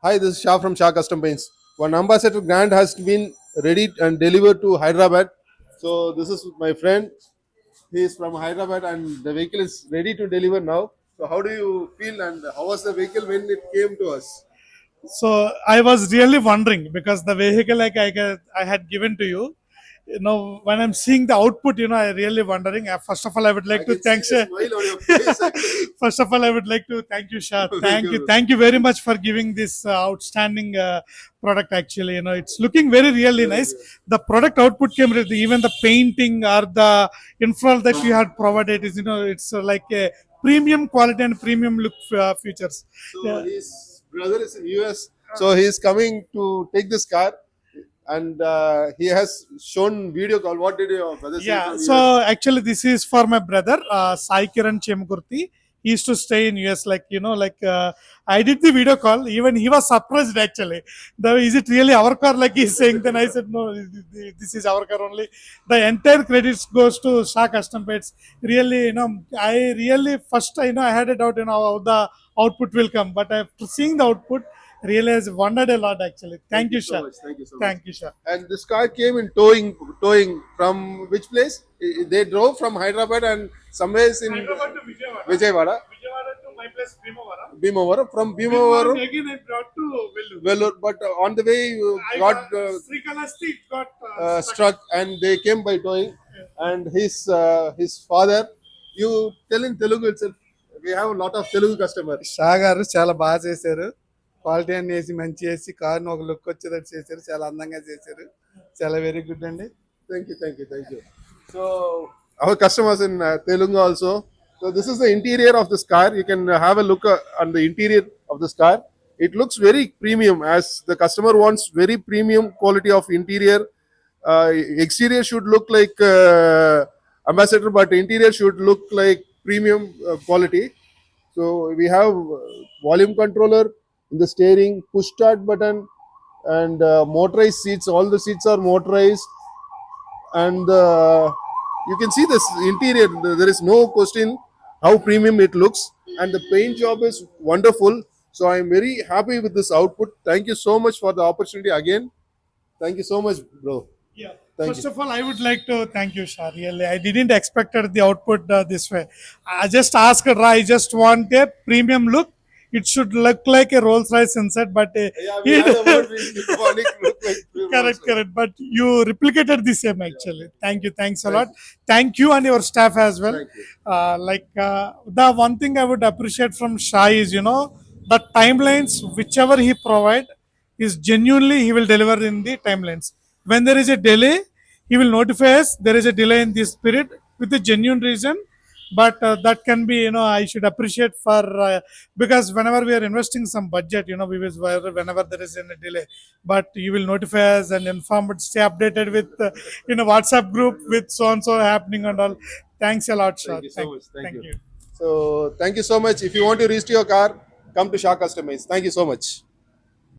Hi, this is Shah from Shah Custom Paints. One ambassador grant has been ready and delivered to Hyderabad. So this is my friend. He is from Hyderabad and the vehicle is ready to deliver now. So how do you feel and how was the vehicle when it came to us? So I was really wondering because the vehicle I had given to you, when I'm seeing the output, I really wondering. First of all, I would I like to can see thank the smile on your face actually. First of all, I would like to thank you, Shah. Welcome. Thank you very much for giving this outstanding product. Actually, it's looking very really Very nice. good. The product output came with even the painting or the infra that you had provided is it's like a premium quality and premium look features. So Yeah. his brother is in US. So he is coming to take this car and he has shown video call. What did your brother say Yeah, from US? so actually, this is for my brother, Sai Kiran Chemgurti. He used to stay in US, I did the video call. Even he was surprised actually. Is it really our car? Like he's saying. Then I said, no, this is our car only. The entire credits goes to Shah Custom Paints. Really, I really first I had a doubt, how the output will come, but after seeing the output, really has wondered a lot actually. Thank Thank you you, so Shah. much. Thank you so much. Thank you, Shah. And this car came in towing from which place? They drove from Hyderabad and somewhere in Hyderabad to Vijayawada. Vijayawada, Vijayawada to my place, Bhimavaram. Bhimavaram. From Bhimavaram Bhimavaram, again I brought to Vellore. Vellore. But on the way you I got got Srikalahasti, it got stuck. struck and they came by towing. And his father, you tell in Telugu itself. We have a lot of Telugu customers. Shah గారు చాలా బాగా చేశారు. Quality అన్ని వేసి మంచి వేసి కార్ను ఒక look వచ్చేటట్టు చేశారు. చాలా అందంగా చేశారు. చాలా వెరీ గుడ్ అండి. Thank you. So our customers in Telugu also. So this is the interior of this car. You can have a look on the interior of this car. It looks very premium as the customer wants very premium quality of interior. Uh, Exterior should look like Ambassador, but interior should look like premium quality. So we have volume controller in the steering, push start button, and motorized seats. All the seats are motorized, and you can see this interior. There is no question how premium it looks, and the paint job is wonderful. So I am very happy with this output. Thank you so much for the opportunity again. Thank you so much, bro. Yeah. Thank First you. of all, I would like to thank you, Shah. Really, I didn't expect the output this way. I just asked her, I just want a premium look. It should look like a Rolls Royce inside, but Yeah, we had a word with Monique look like correct, also. correct. But you replicated the same actually. Thank you. Thanks a Thank lot. you. Thank you and your staff as well. Thank you. The one thing I would appreciate from Shai is, the timelines, whichever he provide, is genuinely he will deliver in the timelines. When there is a delay, he will notify us there is a delay in this period with a genuine reason, but that can be I should appreciate for because whenever we are investing some budget, we will whenever there is any delay, but you will notify us and inform it, stay updated with WhatsApp group with so and so happening and all. Thanks a lot, Shah. Thank you so much. Thank Thank you. you. So thank you so much. If you want to register your car, come to Shah Customize. Thank you so much.